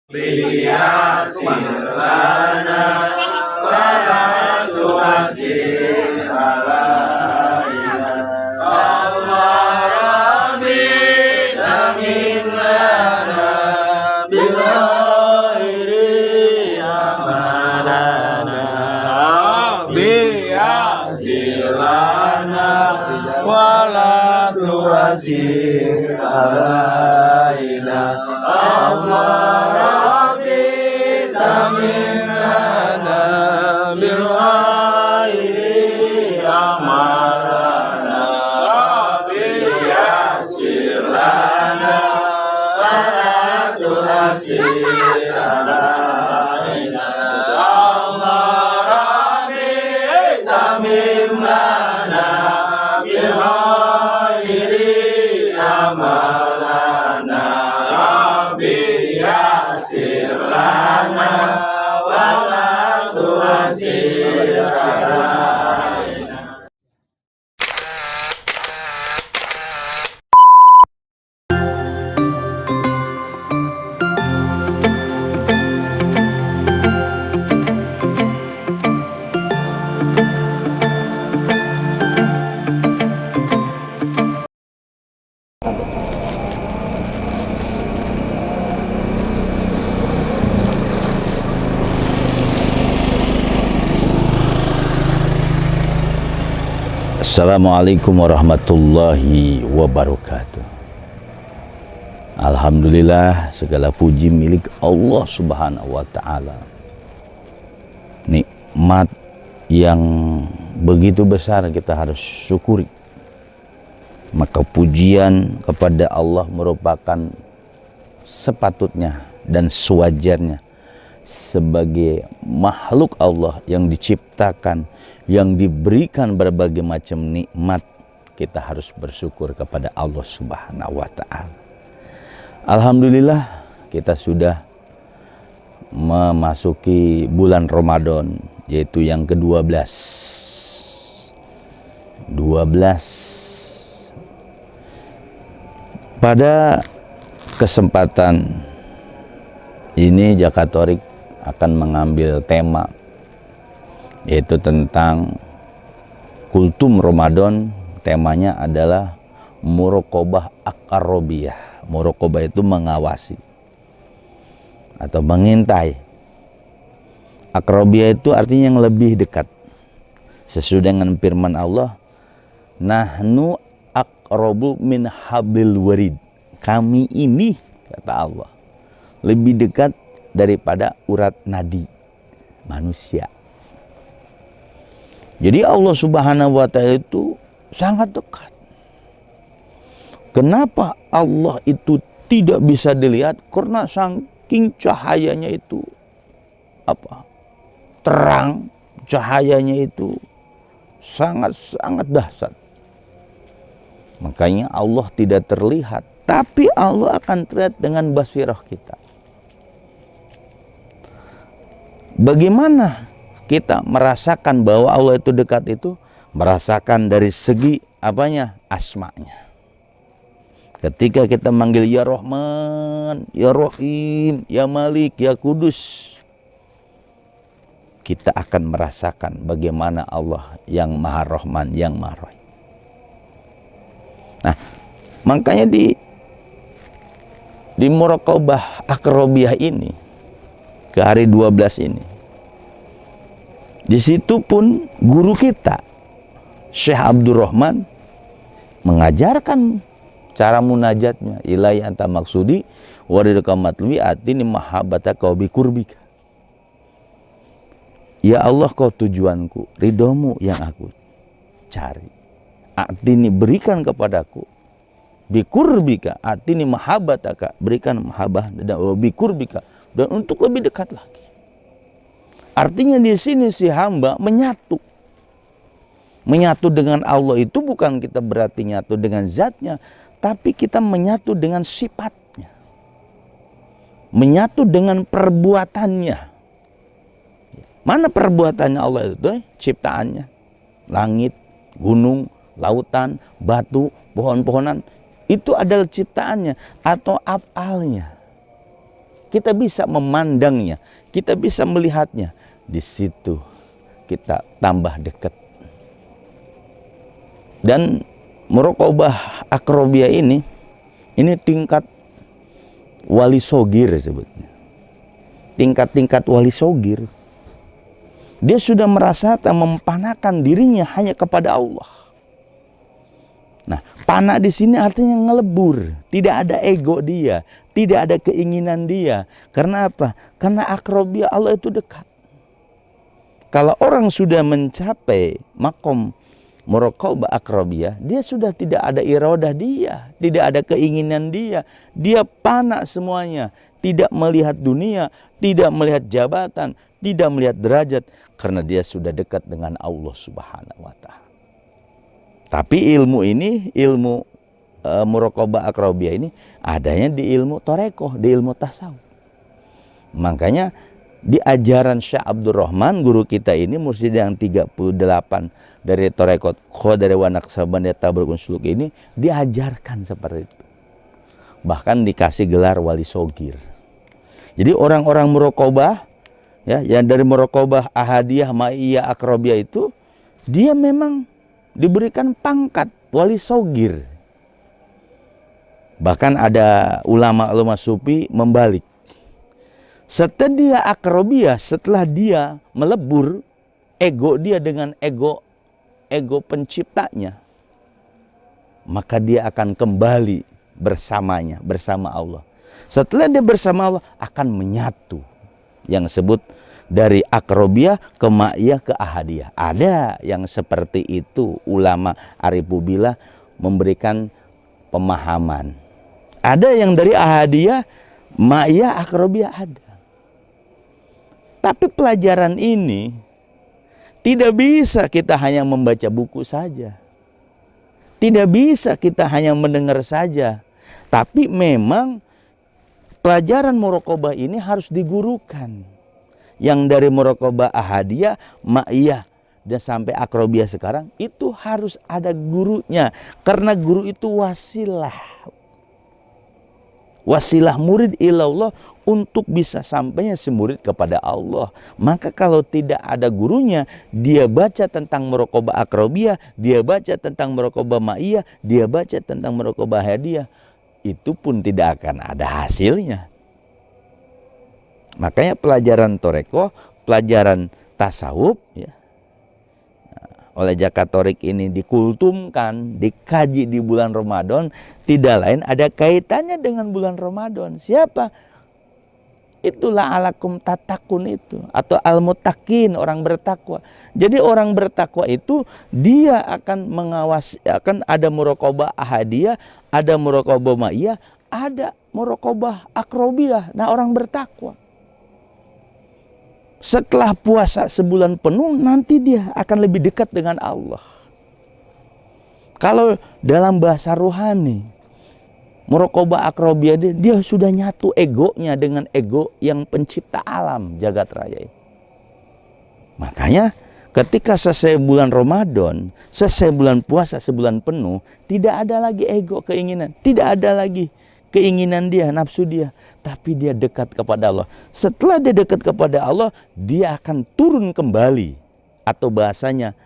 Liyasir lana wala tu'asir alaina Allah Rabbi tamim lana bil khairi amalana Rabbi yasir lana wala tu'asir alaina Allah Amin lana bil khairi amalana Rabbi yasir lana wala tu'asir alaina Allah Rabbi tamim lana bil khairi amalana Rabbi yasir lana wala tu'asir alaina. Assalamualaikum warahmatullahi wabarakatuh. Alhamdulillah, segala puji milik Allah subhanahu wa ta'ala. Nikmat yang begitu besar kita harus syukuri. Maka pujian kepada Allah merupakan sepatutnya dan sewajarnya sebagai makhluk Allah yang diciptakan, yang diberikan berbagai macam nikmat. Kita harus bersyukur kepada Allah subhanahu wa ta'ala. Alhamdulillah, kita sudah memasuki bulan Ramadan, yaitu yang ke-12. 12. Pada kesempatan ini Jakatorik akan mengambil tema, yaitu tentang kultum Ramadan. Temanya adalah muraqabah aqrabiyah. Muraqabah itu mengawasi atau mengintai. Aqrabiyah itu artinya yang lebih dekat. Sesuai dengan firman Allah, nahnu aqrabu min hablil warid. Kami ini, kata Allah, lebih dekat daripada urat nadi manusia. Jadi Allah subhanahu wa ta'ala itu sangat dekat. Kenapa Allah itu tidak bisa dilihat? Karena saking cahayanya itu terang, cahayanya itu sangat-sangat dahsyat. Makanya Allah tidak terlihat, tapi Allah akan terlihat dengan basirah kita. Bagaimana kita merasakan bahwa Allah itu dekat itu? Merasakan dari segi apanya? Asma'nya. Ketika kita manggil ya Rahman, ya Rahim, ya Malik, ya Kudus, kita akan merasakan bagaimana Allah yang Maha Rahman, yang Maha Rahim. Nah, makanya di muraqabah aqrabiyah ini, ke hari 12 ini, di situ pun guru kita Syekh Abdurrahman mengajarkan cara munajatnya. Ilahi anta maksudi waridaka matlubi atini mahabbataka wa bikurbika. Ya Allah, kau tujuanku, ridhomu yang aku cari. Atini, berikan kepadaku, bikurbika, atini mahabbataka, berikan mahabbah dan bikurbika, dan untuk lebih dekat lagi. Artinya di sini si hamba menyatu dengan Allah itu bukan kita berarti nyatu dengan zatnya, tapi kita menyatu dengan sifatnya, menyatu dengan perbuatannya. Mana perbuatannya Allah itu? Ciptaannya, langit, gunung, lautan, batu, pohon-pohonan, itu adalah ciptaannya atau afalnya. kita bisa memandangnya, kita bisa melihatnya. Di situ kita tambah dekat. Dan muraqabah akrobiyah ini tingkat wali sogir sebutnya. Tingkat-tingkat wali sogir. Dia sudah merasa mempanakan dirinya hanya kepada Allah. Nah, panah di sini artinya ngelebur, tidak ada ego dia, tidak ada keinginan dia. Karena apa? Karena akrobiyah Allah itu dekat. Kalau orang sudah mencapai makom muraqabah akrobiyah, dia sudah tidak ada iradah dia, tidak ada keinginan dia. Dia panah semuanya, tidak melihat dunia, tidak melihat jabatan, tidak melihat derajat, karena dia sudah dekat dengan Allah Subhanahu wa Ta'ala. Tapi ilmu ini, ilmu muraqabah akrobiyah ini adanya di ilmu torekoh, di ilmu tasawuf. Makanya di ajaran Syekh Abdul Rahman, guru kita ini, mursyid yang 38 dari torekot Qadariyah wa Naqsabandiyah Tabarrukun Suluk ini, diajarkan seperti itu. Bahkan dikasih gelar wali sogir. Jadi orang-orang muraqabah, ya, yang dari muraqabah ahadiyah, ma'iyah, akrobiyah itu, dia memang diberikan pangkat wali sogir. Bahkan ada ulama-ulama sufi membalik. Setelah dia akrobiyah, setelah dia melebur ego dia dengan ego penciptanya, maka dia akan kembali bersamanya, bersama Allah. Setelah dia bersama Allah, akan menyatu. Yang sebut dari akrobiyah ke ma'iyah ke ahadiyah. Ada yang seperti itu, ulama Arifubillah memberikan pemahaman. Ada yang dari ahadiyah, ma'iyah, akrobiyah ada. Tapi pelajaran ini tidak bisa kita hanya membaca buku saja. Tidak bisa kita hanya mendengar saja. Tapi memang pelajaran muraqabah ini harus digurukan. Yang dari muraqabah ahadiyah, ma'iyah, dan sampai akrobiyah sekarang, itu harus ada gurunya. Karena guru itu wasilah. Wasilah murid ilallah untuk bisa sampainya semurid kepada Allah. Maka kalau tidak ada gurunya, dia baca tentang muraqabah akrobiyah, dia baca tentang muraqabah ma'iyah, dia baca tentang muraqabah ahadiyah, itu pun tidak akan ada hasilnya. Makanya pelajaran torekoh, pelajaran tasawuf, ya, oleh Jakat Torik ini dikultumkan, dikaji di bulan Ramadan, tidak lain ada kaitannya dengan bulan Ramadan. Siapa? Itulah alakum tatakun itu, atau al-muttaqin, orang bertakwa. Jadi orang bertakwa itu dia akan mengawasi, akan ada muraqabah ahadiyah, ada muraqabah ma'iyah, ada muraqabah akrobiyah. Nah, orang bertakwa setelah puasa sebulan penuh, nanti dia akan lebih dekat dengan Allah. Kalau dalam bahasa rohani, muraqabah akrobiyah, dia sudah nyatu egonya dengan ego yang pencipta alam jagat raya. Makanya ketika selesai bulan Ramadan, selesai bulan puasa sebulan penuh, tidak ada lagi ego, keinginan, tidak ada lagi keinginan dia, nafsu dia, tapi dia dekat kepada Allah. Setelah dia dekat kepada Allah, dia akan turun kembali, atau bahasanya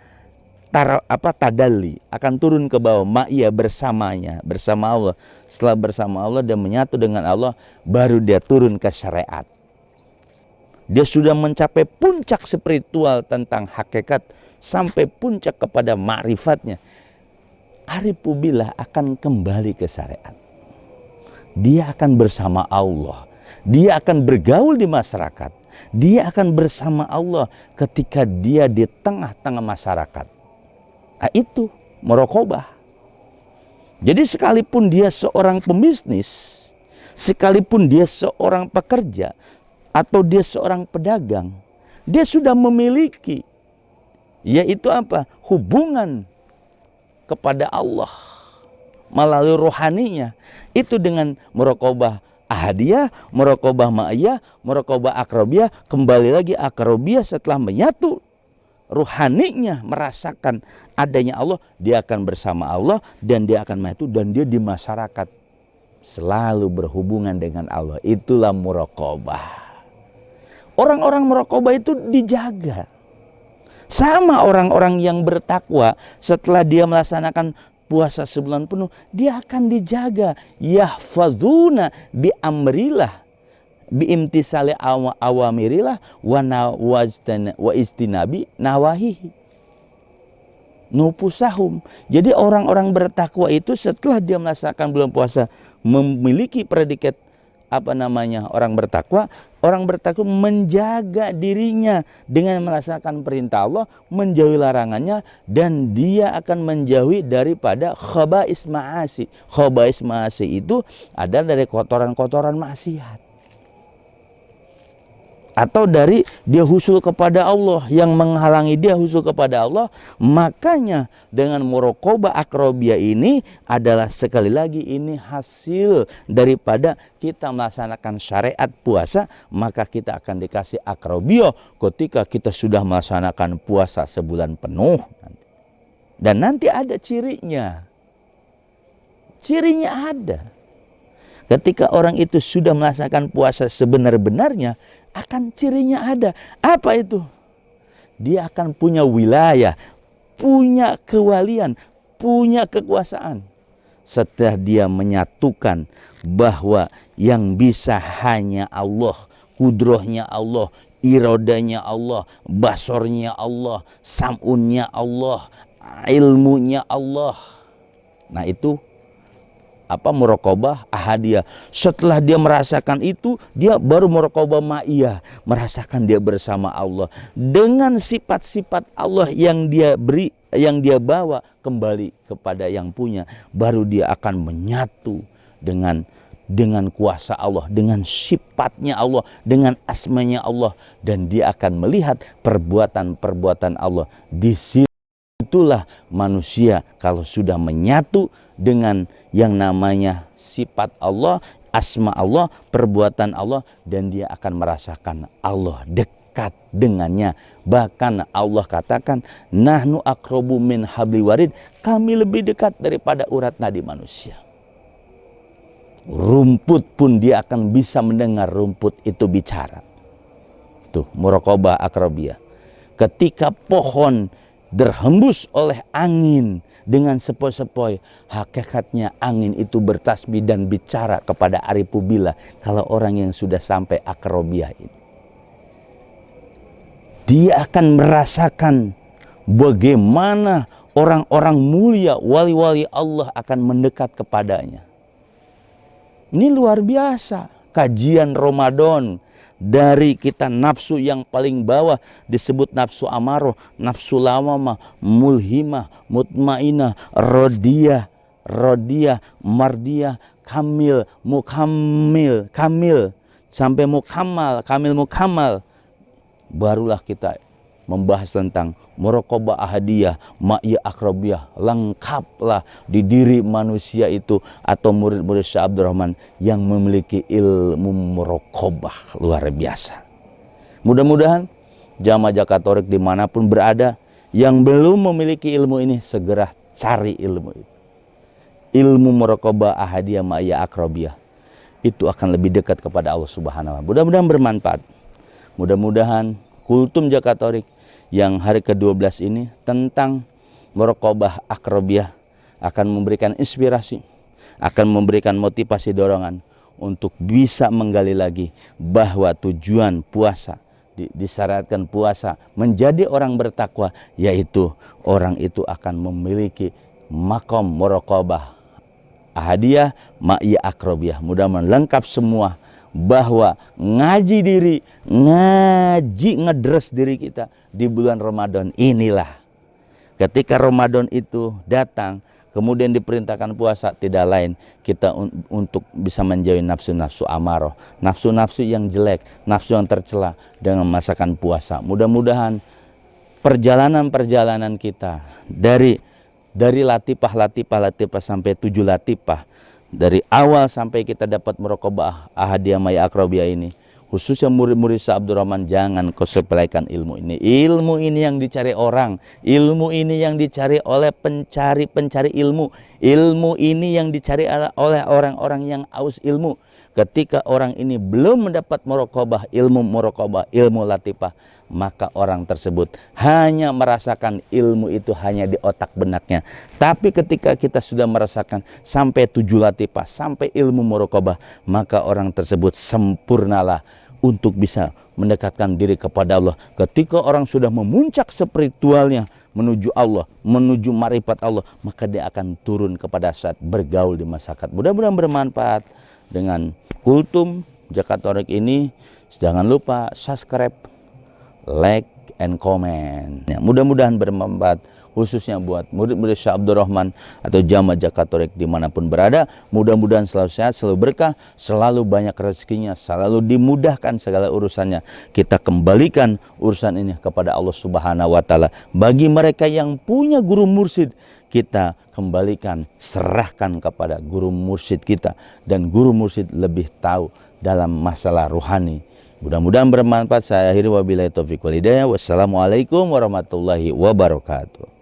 tadalli, akan turun ke bawah, ma'iyah, bersamanya, bersama Allah. Setelah bersama Allah dan menyatu dengan Allah, baru dia turun ke syariat. Dia sudah mencapai puncak spiritual tentang hakikat, sampai puncak kepada ma'rifatnya. Arifubillah akan kembali ke syariat. Dia akan bersama Allah. Dia akan bergaul di masyarakat. Dia akan bersama Allah ketika dia di tengah-tengah masyarakat. Nah, itu muraqabah. Jadi sekalipun dia seorang pembisnis, sekalipun dia seorang pekerja, atau dia seorang pedagang, dia sudah memiliki, yaitu apa? Hubungan kepada Allah melalui rohaninya. Itu dengan muraqabah ahadiyah, muraqabah ma'iyah, muraqabah akrobiyah. Kembali lagi akrobiyah setelah menyatu ruhaninya, merasakan adanya Allah, dia akan bersama Allah dan dia akan menyatu dan dia di masyarakat. selalu berhubungan dengan Allah. Itulah muraqabah. Orang-orang muraqabah itu dijaga. Sama orang-orang yang bertakwa, setelah dia melaksanakan puasa sebulan penuh, dia akan dijaga. Yahfazuna bi amrillah, bi imtisali awamirillah wa istinabi nawahihi. Nupusahum. Jadi orang-orang bertakwa itu setelah dia melaksanakan bulan puasa, memiliki predikat orang bertakwa. Orang bertakwa menjaga dirinya dengan melaksanakan perintah Allah, menjauhi larangannya, dan dia akan menjauhi daripada khaba'is ma'asi. Khaba'is ma'asi itu adalah dari kotoran-kotoran maksiat. Atau dari dia husul kepada Allah, yang menghalangi dia husul kepada Allah. Makanya dengan muraqabah aqrabiyah ini adalah, sekali lagi, ini hasil daripada kita melaksanakan syariat puasa. Maka kita akan dikasih aqrabiyah ketika kita sudah melaksanakan puasa sebulan penuh. Dan nanti ada cirinya. Cirinya ada. Ketika orang itu sudah melaksanakan puasa sebenar-benarnya, akan cirinya ada. Apa itu? Dia akan punya wilayah, punya kewalian, punya kekuasaan. Setelah dia menyatukan bahwa yang bisa hanya Allah, kudrohnya Allah, irodanya Allah, basornya Allah, sam'unnya Allah, ilmunya Allah. Nah itu muraqabah ahadiyah. Setelah dia merasakan itu, dia baru muraqabah ma'iyah, merasakan dia bersama Allah dengan sifat-sifat Allah yang dia beri, yang dia bawa kembali kepada yang punya. Baru dia akan menyatu dengan kuasa Allah, dengan sifatnya Allah, dengan asmanya Allah, dan dia akan melihat perbuatan-perbuatan Allah. Disitulah manusia kalau sudah menyatu dengan yang namanya sifat Allah, asma Allah, perbuatan Allah, dan dia akan merasakan Allah dekat dengannya. Bahkan Allah katakan, nahnu aqrabu min habli warid, kami lebih dekat daripada urat nadi manusia. Rumput pun dia akan bisa mendengar rumput itu bicara. Tuh, muraqabah aqrabiyah. Ketika pohon terhembus oleh angin dengan sepoi-sepoi, hakikatnya angin itu bertasbih dan bicara kepada arifubila. Kalau orang yang sudah sampai aqrabiyah ini, dia akan merasakan bagaimana orang-orang mulia, wali-wali Allah akan mendekat kepadanya. Ini luar biasa. Kajian Ramadan dari kita, nafsu yang paling bawah disebut nafsu amaroh, nafsu lawamah, mulhimah, mutmainah, rodiyah, mardiyah, kamil, kamil, sampai kamil mukammal. Barulah kita membahas tentang muraqabah ahadiyah, ma'iyah aqrabiyah. Lengkaplah di diri manusia itu atau murid-murid Syekh Abdul Rahman yang memiliki ilmu muraqabah luar biasa. Mudah-mudahan jamaah Jakatorik dimanapun berada yang belum memiliki ilmu ini, segera cari ilmu itu. Ilmu muraqabah ahadiyah, ma'iyah aqrabiyah, itu akan lebih dekat kepada Allah Subhanahu wa Ta'ala. Mudah-mudahan bermanfaat. Mudah-mudahan Kultum Jakatorik yang hari ke-12 ini tentang muraqabah aqrabiyah akan memberikan inspirasi, akan memberikan motivasi, dorongan untuk bisa menggali lagi bahwa tujuan puasa, disyaratkan puasa menjadi orang bertakwa, yaitu orang itu akan memiliki makom muraqabah ahadiyah, ma'iyah aqrabiyah. Mudah-mudahan lengkap semua, bahwa ngaji diri, ngedres diri kita di bulan Ramadan inilah. Ketika Ramadan itu datang, kemudian diperintahkan puasa, tidak lain kita untuk bisa menjauhi nafsu-nafsu amaroh, nafsu-nafsu yang jelek, nafsu yang tercela dengan masakan puasa. Mudah-mudahan perjalanan-perjalanan kita dari latifah sampai 7 latifah, dari awal sampai kita dapat muraqabah ahadiyah, ma'iyah aqrabiyah ini, khususnya murid-murid Syekh Abdurrahman, jangan kau sepelekan ilmu ini. Ilmu ini yang dicari orang, ilmu ini yang dicari oleh pencari-pencari ilmu. Ilmu ini yang dicari oleh orang-orang yang aus ilmu. Ketika orang ini belum mendapat muraqabah, ilmu latifah, maka orang tersebut hanya merasakan ilmu itu hanya di otak benaknya. Tapi ketika kita sudah merasakan sampai 7 latifah, sampai ilmu muraqabah, maka orang tersebut sempurnalah untuk bisa mendekatkan diri kepada Allah. Ketika orang sudah memuncak spiritualnya menuju Allah, menuju marifat Allah, maka dia akan turun kepada saat bergaul di masyarakat. Mudah-mudahan bermanfaat dengan kultum Jakarta ini. Jangan lupa subscribe, like, and comment. Ya, mudah-mudahan bermanfaat khususnya buat murid-murid Syekh Abdurrahman atau jamaah Jakarta dimanapun berada. Mudah-mudahan selalu sehat, selalu berkah, selalu banyak rezekinya, selalu dimudahkan segala urusannya. Kita kembalikan urusan ini kepada Allah Subhanahu wa Ta'ala. Bagi mereka yang punya guru mursyid, kita kembalikan, serahkan kepada guru mursyid kita, dan guru mursyid lebih tahu dalam masalah rohani. Mudah-mudahan bermanfaat. Saya akhiri, wabillahi taufiq wal hidayah. Wassalamualaikum warahmatullahi wabarakatuh.